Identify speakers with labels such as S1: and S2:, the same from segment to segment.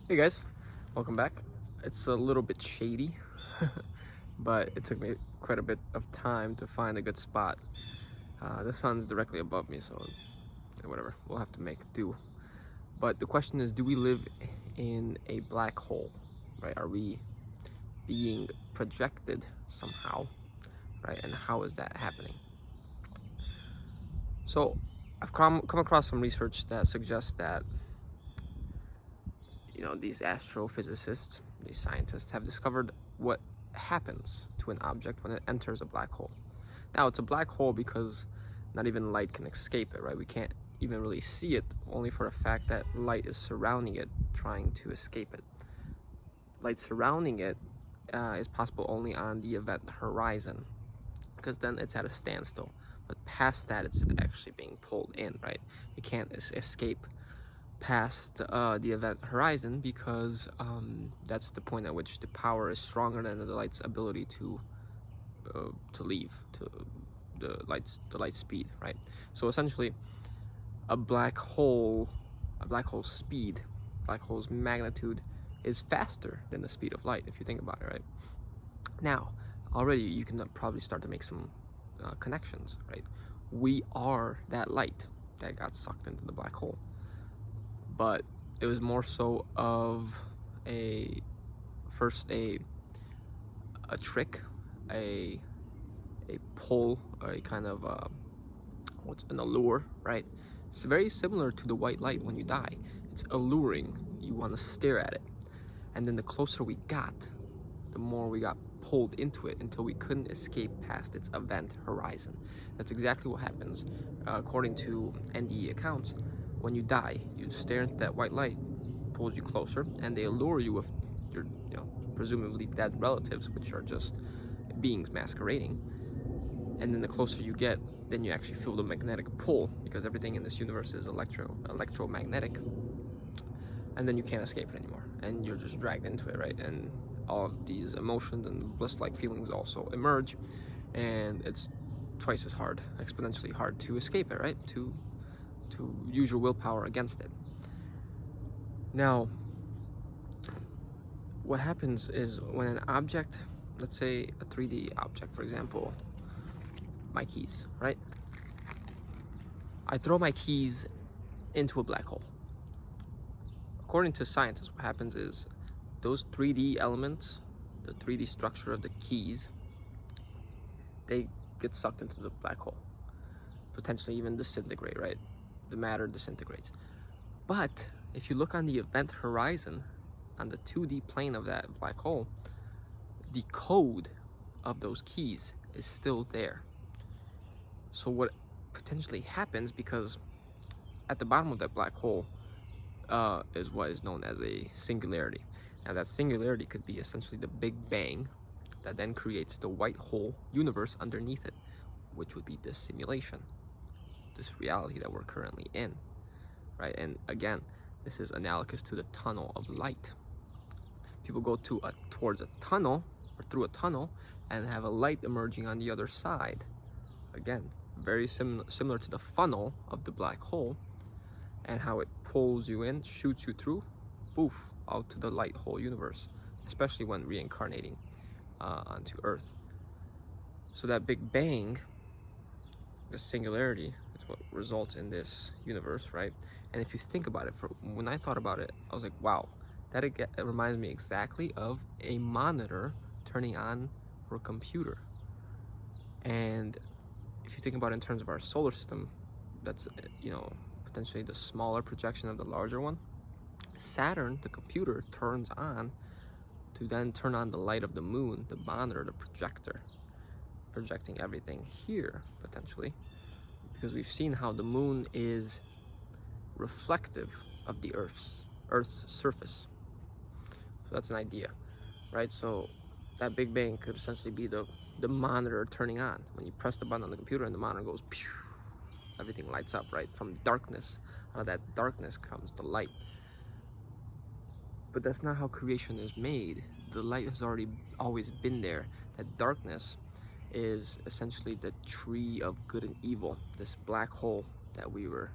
S1: Hey guys, welcome back. It's a little bit shady, but it took me quite a bit of time to find a good spot. The sun's directly above me, so whatever, we'll have to make do. But the question is, do we live in a black hole, right? Are we being projected somehow, right? And how is that happening? So I've come across some research that suggests that these astrophysicists, these scientists have discovered what happens to an object when it enters a black hole. Now, it's a black hole because not even light can escape it, right? We can't even really see it, only for the fact that light is surrounding it, trying to escape it. Light surrounding it is possible only on the event horizon, because then it's at a standstill. But past that, it's actually being pulled in, right? It can't escape past the event horizon, because that's the point at which the power is stronger than the light's ability to leave, to the light speed, right? So essentially, a black hole's magnitude is faster than the speed of light, if you think about it, right? Now, already you can probably start to make some connections, right? We are that light that got sucked into the black hole. But it was more so of a trick, a pull, or a kind of what's an allure, right? It's very similar to the white light when you die. It's alluring. You want to stare at it, and then the closer we got, the more we got pulled into it, until we couldn't escape past its event horizon. That's exactly what happens, according to NDE accounts. When you die, you stare into that white light, pulls you closer, and they allure you with your, presumably dead relatives, which are just beings masquerading. And then the closer you get, then you actually feel the magnetic pull, because everything in this universe is electromagnetic. And then you can't escape it anymore, and you're just dragged into it, right? And all of these emotions and bliss-like feelings also emerge, and it's twice as hard, exponentially hard, to escape it, right? To use your willpower against it. Now, what happens is, when an object, let's say a 3D object, for example, my keys, right? I throw my keys into a black hole. According to scientists, what happens is those 3D elements, the 3D structure of the keys, they get sucked into the black hole, potentially even disintegrate, right? The matter disintegrates. But if you look on the event horizon, on the 2D plane of that black hole, the code of those keys is still there. So what potentially happens, because at the bottom of that black hole is what is known as a singularity. Now, that singularity could be essentially the Big Bang that then creates the white hole universe underneath it, which would be this simulation, this reality that we're currently in, right? And again, this is analogous to the tunnel of light. People go towards a tunnel, or through a tunnel, and have a light emerging on the other side. Again, very similar to the funnel of the black hole, and how it pulls you in, shoots you through, poof, out to the light hole universe, especially when reincarnating onto Earth. So that Big Bang, the singularity, is what results in this universe, right? And if you think about it, when I thought about it, I was like, wow, it reminds me exactly of a monitor turning on for a computer. And if you think about it in terms of our solar system, that's, potentially the smaller projection of the larger one. Saturn, the computer, turns on to then turn on the light of the moon, the monitor, the projector, projecting everything here, potentially, because we've seen how the moon is reflective of the Earth's surface. So that's an idea, right? So that Big Bang could essentially be the monitor turning on. When you press the button on the computer and the monitor goes, pew, everything lights up, right? From darkness. Out of that darkness comes the light. But that's not how creation is made. The light has always been there. That darkness is essentially the tree of good and evil, this black hole that we were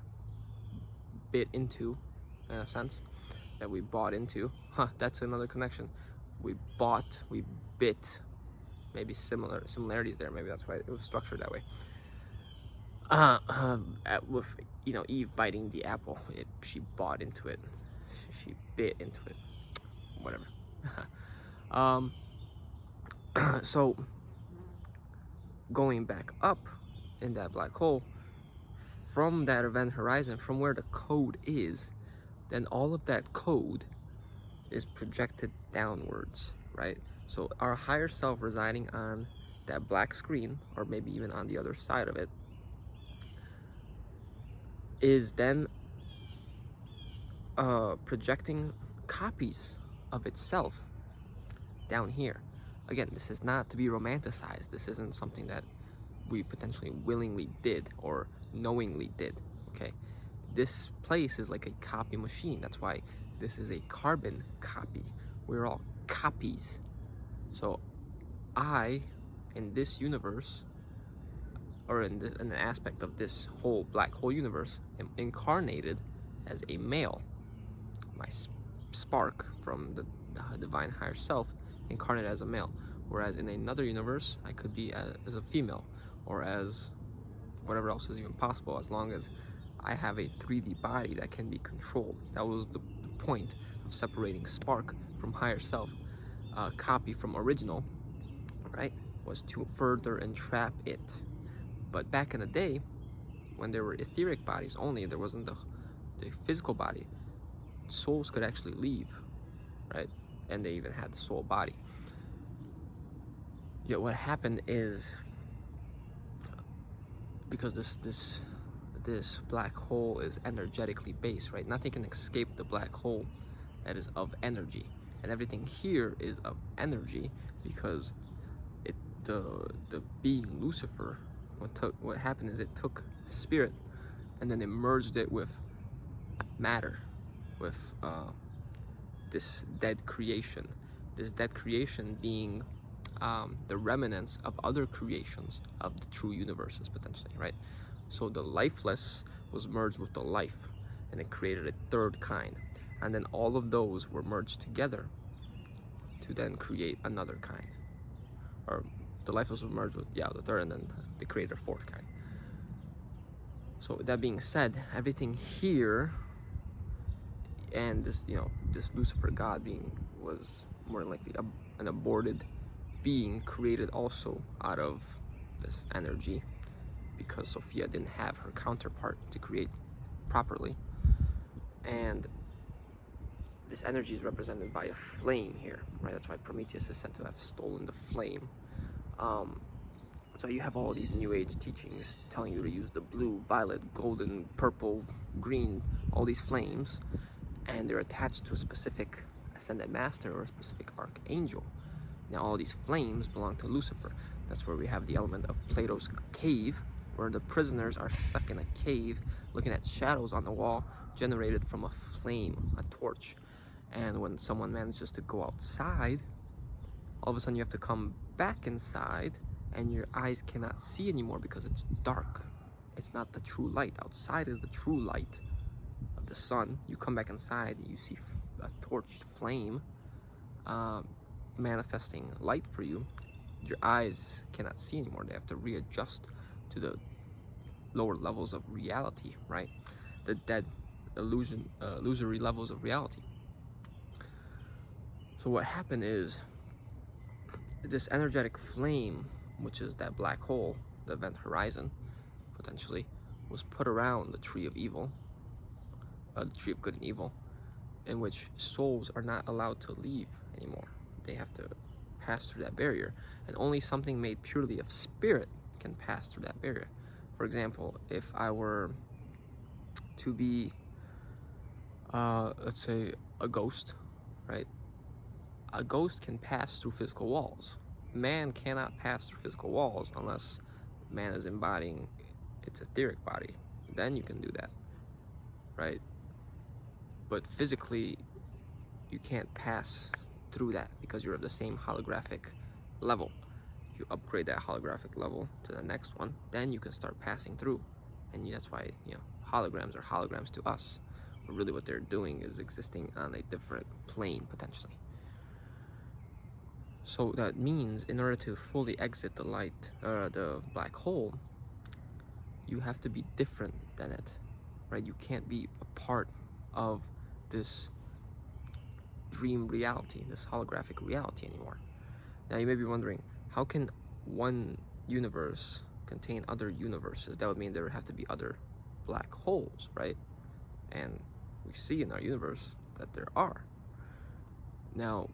S1: bit into, in a sense, that we bought into. That's another connection. We bit. Maybe similarities there. Maybe that's why it was structured that way. With Eve biting the apple, she bought into it. She bit into it. Whatever. So going back up in that black hole from that event horizon, from where the code is, then all of that code is projected downwards, right? So our higher self residing on that black screen, or maybe even on the other side of it, is then projecting copies of itself down here. Again, this is not to be romanticized. This isn't something that we potentially willingly did or knowingly did, okay? This place is like a copy machine. That's why this is a carbon copy. We're all copies. So I, in this universe, or in an aspect of this whole black hole universe, am incarnated as a male. My spark from the divine higher self incarnated as a male. Whereas in another universe, I could be as a female, or as whatever else is even possible, as long as I have a 3D body that can be controlled. That was the point of separating spark from higher self, copy from original, right? Was to further entrap it. But back in the day, when there were etheric bodies only, there wasn't the physical body, souls could actually leave, right? And they even had the soul body. Yet what happened is, because this black hole is energetically based, right? Nothing can escape the black hole that is of energy, and everything here is of energy, because the being Lucifer, what happened is it took spirit and then it merged it with matter, with this dead creation. This dead creation being the remnants of other creations of the true universes, potentially, right? So the lifeless was merged with the life, and it created a third kind. And then all of those were merged together to then create another kind. Or the lifeless was merged with, the third, and then they created a fourth kind. So that being said, everything here, and this, this Lucifer God being was more than likely an aborted being created also out of this energy, because Sophia didn't have her counterpart to create properly. And this energy is represented by a flame here, right? That's why Prometheus is said to have stolen the flame. So you have all these new age teachings telling you to use the blue, violet, golden, purple, green, all these flames, and they're attached to a specific ascended master or a specific archangel. Now all these flames belong to Lucifer. That's where we have the element of Platos Cave, where the prisoners are stuck in a cave looking at shadows on the wall generated from a flame, a torch. And when someone manages to go outside, all of a sudden you have to come back inside, and your eyes cannot see anymore because it's dark. It's not the true light. Outside is the true light of the sun. You come back inside, you see a torched flame manifesting light for you. Your eyes cannot see anymore. They have to readjust to the lower levels of reality, right? The dead illusory levels of reality. So what happened is, this energetic flame, which is that black hole, the event horizon, potentially, was put around the tree of evil, the tree of good and evil, in which souls are not allowed to leave anymore. They have to pass through that barrier, and only something made purely of spirit can pass through that barrier. For example, if I were to be, let's say, a ghost, right? A ghost can pass through physical walls. Man cannot pass through physical walls unless man is embodying its etheric body. Then you can do that, right? But physically, you can't pass through that because you're of the same holographic level. If you upgrade that holographic level to the next one, then you can start passing through. And that's why, holograms are holograms to us. But really what they're doing is existing on a different plane, potentially. So that means in order to fully exit the black hole, you have to be different than it, right? You can't be a part of this dream reality, this holographic reality anymore. Now you may be wondering, how can one universe contain other universes? That would mean there would have to be other black holes, right? And we see in our universe that there are. Now,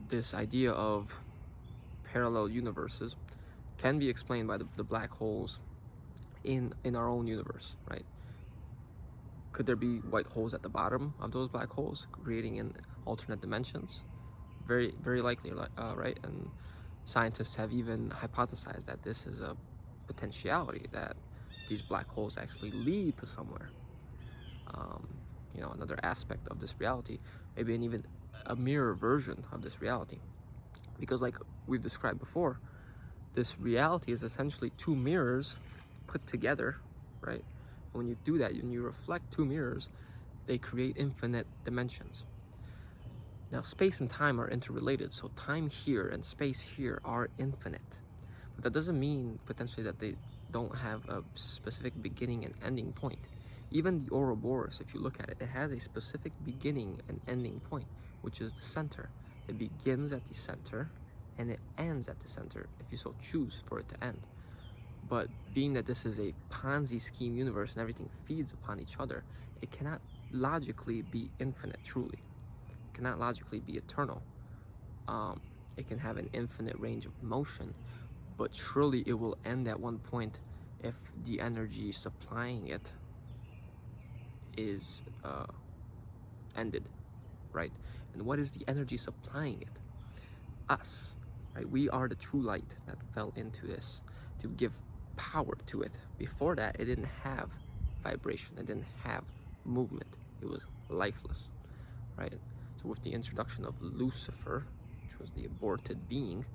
S1: this idea of parallel universes can be explained by the black holes in our own universe, right? Could there be white holes at the bottom of those black holes, creating in alternate dimensions? Very, very likely, right? And scientists have even hypothesized that this is a potentiality, that these black holes actually lead to somewhere. Another aspect of this reality, maybe even a mirror version of this reality. Because like we've described before, this reality is essentially two mirrors put together, right? When you do that, when you reflect two mirrors, they create infinite dimensions. Now, space and time are interrelated, so time here and space here are infinite. But that doesn't mean potentially that they don't have a specific beginning and ending point. Even the Ouroboros, if you look at it, it has a specific beginning and ending point, which is the center. It begins at the center and it ends at the center if you so choose for it to end. But being that this is a Ponzi scheme universe and everything feeds upon each other, it cannot logically be infinite truly. It cannot logically be eternal. It can have an infinite range of motion, but surely it will end at one point if the energy supplying it is ended, right? And what is the energy supplying it? Us, right? We are the true light that fell into this to give power to it. Before that, it didn't have vibration, it didn't have movement, it was lifeless, right? So with the introduction of Lucifer, which was the aborted being,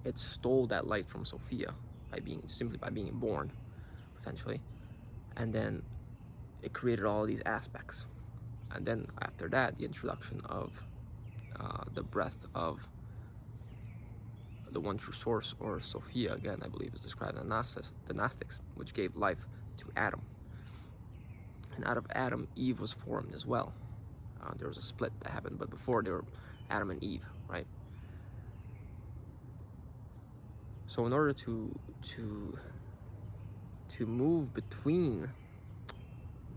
S1: it stole that light from Sophia simply by being born, potentially, and then it created all these aspects. And then after that, the introduction of the breath of the one true source, or Sophia, again, I believe is described in the Gnostics, which gave life to Adam. And out of Adam, Eve was formed as well. There was a split that happened, but before they were Adam and Eve, right? So in order to move between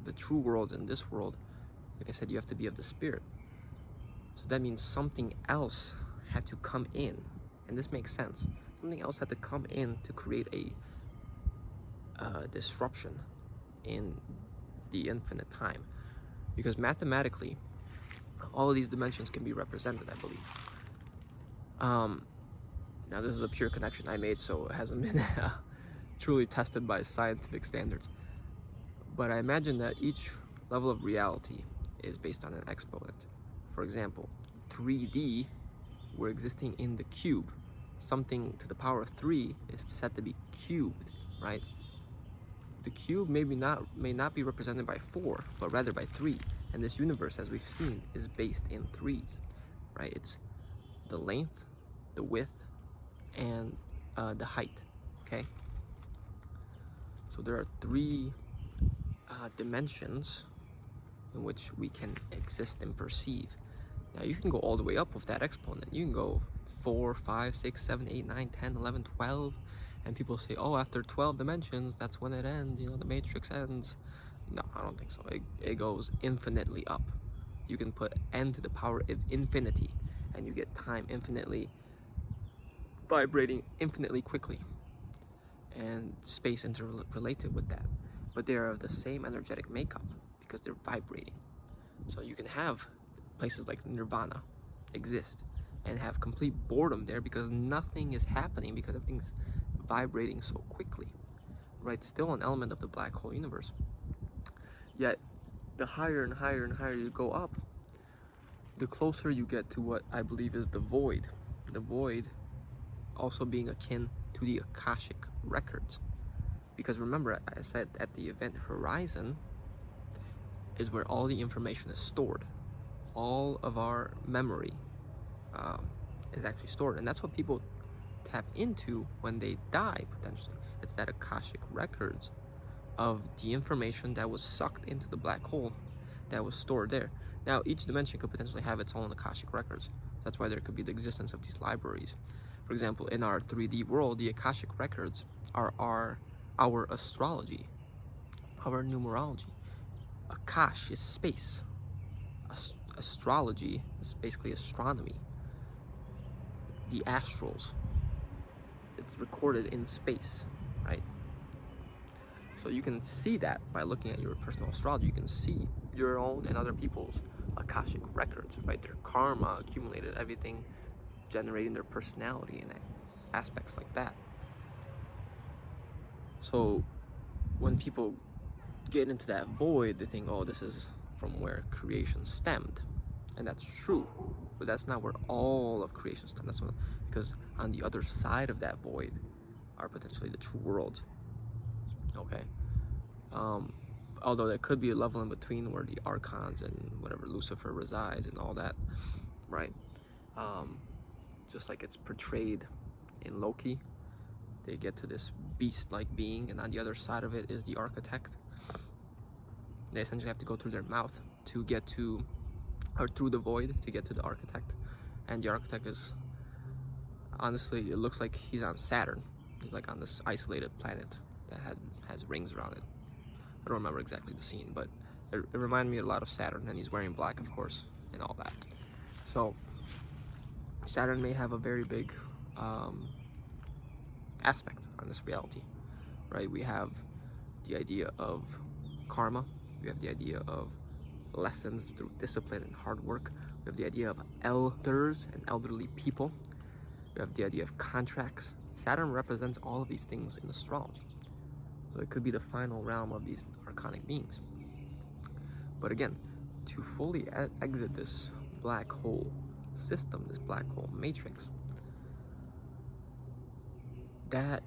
S1: the true world and this world, like I said, you have to be of the spirit. So that means something else had to come in, and this makes sense. Something else had to come in to create a disruption in the infinite time, because mathematically all of these dimensions can be represented, I believe. Now this is a pure connection I made, so it hasn't been truly tested by scientific standards, but I imagine that each level of reality is based on an exponent. For example, 3D, we're existing in the cube. Something to the power of 3 is said to be cubed, right? The cube may not be represented by 4, but rather by 3. And this universe, as we've seen, is based in 3s, right? It's the length, the width, and the height, okay? So there are 3 dimensions in which we can exist and perceive. Now you can go all the way up with that exponent. You can go 4, 5, 6, 7, 8, 9, 10, 11, 12, and people say, oh, after 12 dimensions, that's when it ends, the matrix ends. No, I don't think so. It goes infinitely up. You can put n to the power of infinity, and you get time infinitely vibrating infinitely quickly, and space interrelated with that. But they are of the same energetic makeup because they're vibrating. So you can have places like Nirvana exist and have complete boredom there because nothing is happening, because everything's vibrating so quickly, right? Still an element of the black hole universe. Yet the higher and higher and higher you go up, the closer you get to what I believe is the void. The void also being akin to the Akashic records. Because remember, I said at the event horizon, is where all the information is stored. All of our memory is actually stored, and that's what people tap into when they die, potentially. It's that Akashic records of the information that was sucked into the black hole that was stored there. Now, each dimension could potentially have its own Akashic records. That's why there could be the existence of these libraries. For example, in our 3D world, the Akashic records are our astrology, our numerology. Akash is space. Astrology is basically astronomy. The astrals, it's recorded in space, right? So you can see that by looking at your personal astrology. You can see your own and other people's Akashic records, right? Their karma accumulated, everything generating their personality and aspects like that. So when people get into that void, they think, oh, this is from where creation stemmed. And that's true, but that's not where all of creation stemmed. That's what, because on the other side of that void are potentially the true worlds. Okay. Although there could be a level in between where the archons and whatever Lucifer resides and all that, right? Just like it's portrayed in Loki, they get to this beast-like being, and on the other side of it is the architect. They essentially have to go through their mouth to get to, or through the void to get to the architect. And the architect is, honestly, it looks like he's on Saturn. He's like on this isolated planet that has rings around it. I don't remember exactly the scene, but it reminded me a lot of Saturn, and he's wearing black, of course, and all that. So Saturn may have a very big aspect on this reality, right? We have the idea of karma. We have the idea of lessons through discipline and hard work. We have the idea of elders and elderly people. We have the idea of contracts. Saturn represents all of these things in astrology. So it could be the final realm of these archonic beings. But again, to fully exit this black hole system, this black hole matrix, that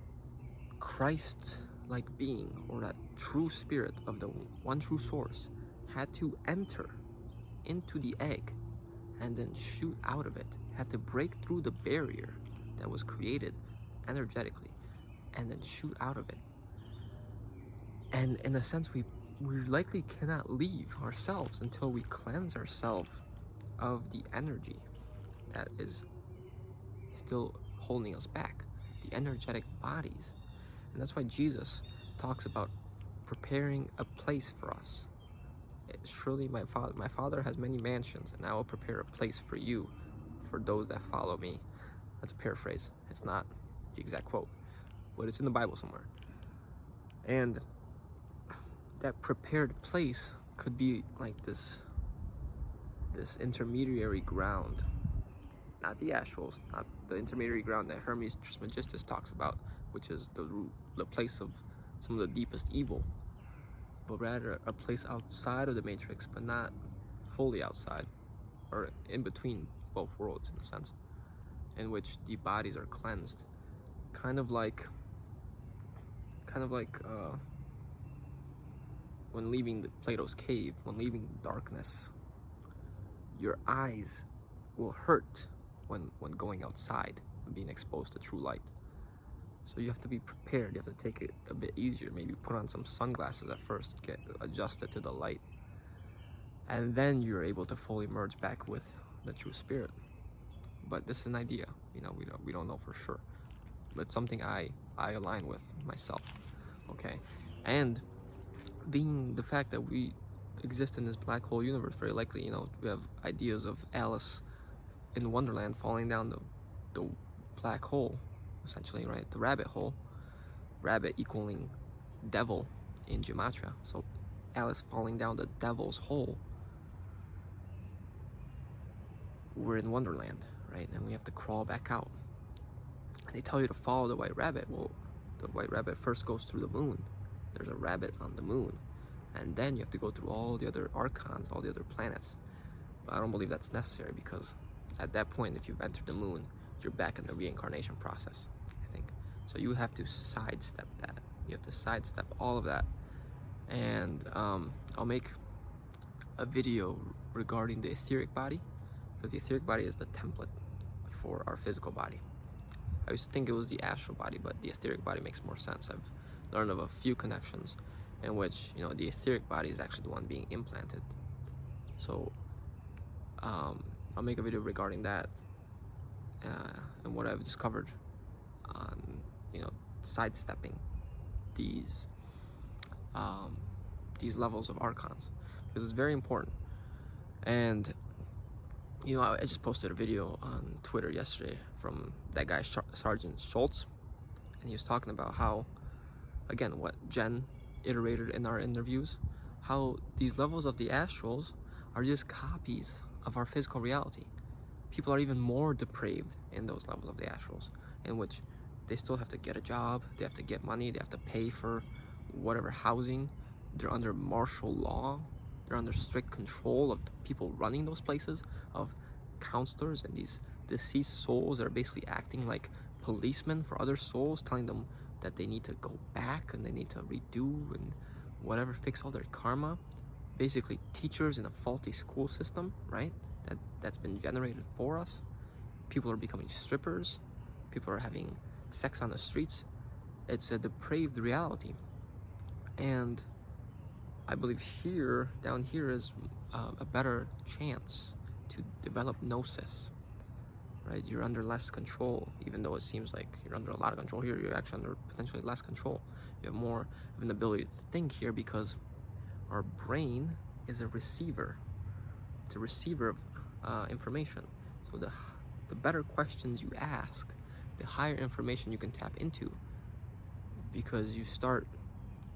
S1: Christ-like being, or that true spirit of the one true source, had to enter into the egg and then shoot out of it, had to break through the barrier that was created energetically and then shoot out of it. And in a sense, we likely cannot leave ourselves until we cleanse ourselves of the energy that is still holding us back, the energetic bodies. And that's why Jesus talks about preparing a place for us. Surely my father has many mansions, and I will prepare a place for you, for those that follow me. That's a paraphrase. It's not the exact quote, but it's in the Bible somewhere. And that prepared place could be like this intermediary ground, not the astrals, not the intermediary ground that Hermes Trismegistus talks about, which is the place of some of the deepest evil, but rather a place outside of the matrix, but not fully outside, or in between both worlds, in a sense, in which the bodies are cleansed, kind of like when leaving the Platos Cave, when leaving darkness, your eyes will hurt when going outside and being exposed to true light. So you have to be prepared. You have to take it a bit easier. Maybe put on some sunglasses at first, get adjusted to the light, and then you're able to fully merge back with the true spirit. But this is an idea. We don't know for sure, but something I align with myself. Okay, and being the fact that we exist in this black hole universe, very likely, we have ideas of Alice in Wonderland falling down the black hole, essentially, right? The rabbit hole, rabbit equaling devil in gematria. So Alice falling down the devil's hole. We're in Wonderland, right? And we have to crawl back out. And they tell you to follow the white rabbit. Well, the white rabbit first goes through the moon. There's a rabbit on the moon, and then you have to go through all the other archons, all the other planets. But I don't believe that's necessary, because at that point, if you've entered the moon, you're back in the reincarnation process, I think. So you have to sidestep that. You have to sidestep all of that. And I'll make a video regarding the etheric body, because the etheric body is the template for our physical body. I used to think it was the astral body, but the etheric body makes more sense. I've learned of a few connections in which, you know, the etheric body is actually the one being implanted. So I'll make a video regarding that and what I've discovered on, you know, sidestepping these levels of archons, because it's very important. And you know, I just posted a video on Twitter yesterday from that guy Sgt Schultz, and he was talking about how, again, what Jen iterated in our interviews, how these levels of the astrals are just copies of our physical reality. People are even more depraved in those levels of the astrals, in which they still have to get a job, they have to get money, they have to pay for whatever housing. They're under martial law, they're under strict control of the people running those places, of counselors and these deceased souls that are basically acting like policemen for other souls, telling them that they need to go back and they need to redo and whatever, fix all their karma. Basically teachers in a faulty school system, right? That's been generated for us. People are becoming strippers, people are having sex on the streets. It's a depraved reality. And I believe here, down here, is a better chance to develop gnosis, right? You're under less control, even though it seems like you're under a lot of control here. You're actually under potentially less control. You have more of an ability to think here, because our brain is a receiver. It's a receiver of information. So the better questions you ask, the higher information you can tap into, because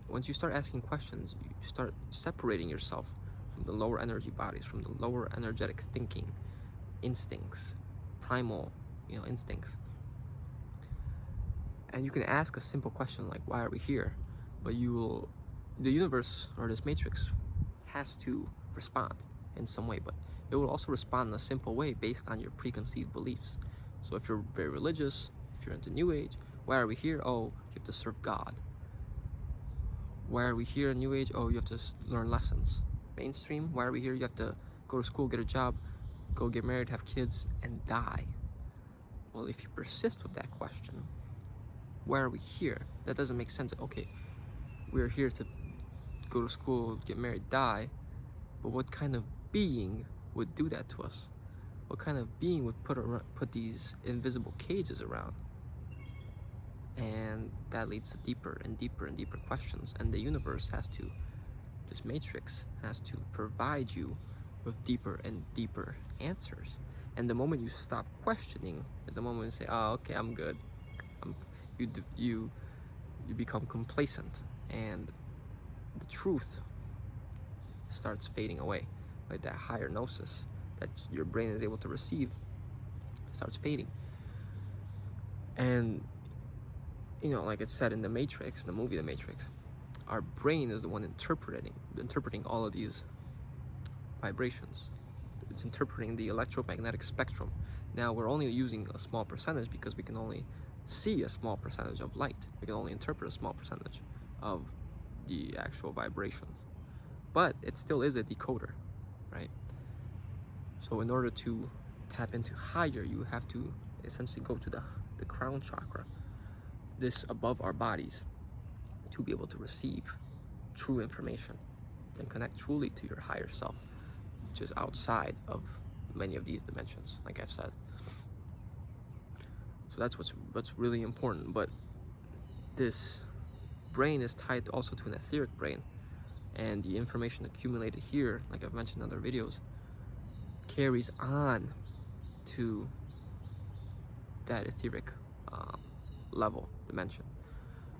S1: once you start asking questions, you start separating yourself from the lower energy bodies, from the lower energetic thinking, instincts, primal, you know, instincts. And you can ask a simple question like, why are we here? But the universe, or this matrix, has to respond in some way, but it will also respond in a simple way based on your preconceived beliefs. So if you're very religious, if you're into New Age, why are we here? Oh, you have to serve God. Why are we here in New Age? Oh, you have to learn lessons. Mainstream, why are we here? You have to go to school, get a job, go get married, have kids, and die. Well, if you persist with that question, why are we here? That doesn't make sense. Okay, we're here to go to school, get married, die, but what kind of being would do that to us? What kind of being would put these invisible cages around? And that leads to deeper and deeper and deeper questions. And the universe this matrix has to provide you with deeper and deeper answers. And the moment you stop questioning is the moment you say, oh, okay, I'm good. You become complacent, and the truth starts fading away. Like that higher gnosis that your brain is able to receive starts fading. And you know, like it's said in The Matrix, the movie The Matrix, our brain is the one interpreting all of these vibrations. It's interpreting the electromagnetic spectrum. Now we're only using a small percentage because we can only see a small percentage of light. We can only interpret a small percentage of the actual vibrations. But it still is a decoder, right? So in order to tap into higher, you have to essentially go to the crown chakra, this above our bodies, to be able to receive true information and connect truly to your higher self, which is outside of many of these dimensions, like I've said. So that's what's really important. But this brain is tied also to an etheric brain, and the information accumulated here, like I've mentioned in other videos, carries on to that etheric level, dimension.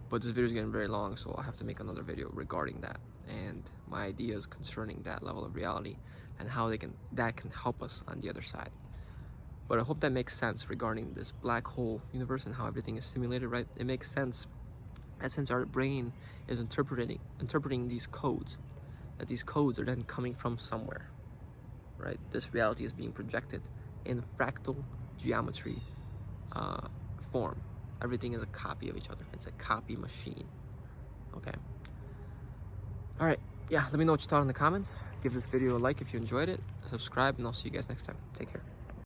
S1: But this video is getting very long, so I'll have to make another video regarding that and my ideas concerning that level of reality and how that can help us on the other side. But I hope that makes sense regarding this black hole universe and how everything is simulated, right? It makes sense that since our brain is interpreting these codes, that these codes are then coming from somewhere, right? This reality is being projected in fractal geometry form. Everything is a copy of each other. It's a copy machine. Okay. All right. Yeah. Let me know what you thought in the comments. Give Give this video a like if you enjoyed it, subscribe, and I'll see you guys next time. Take care.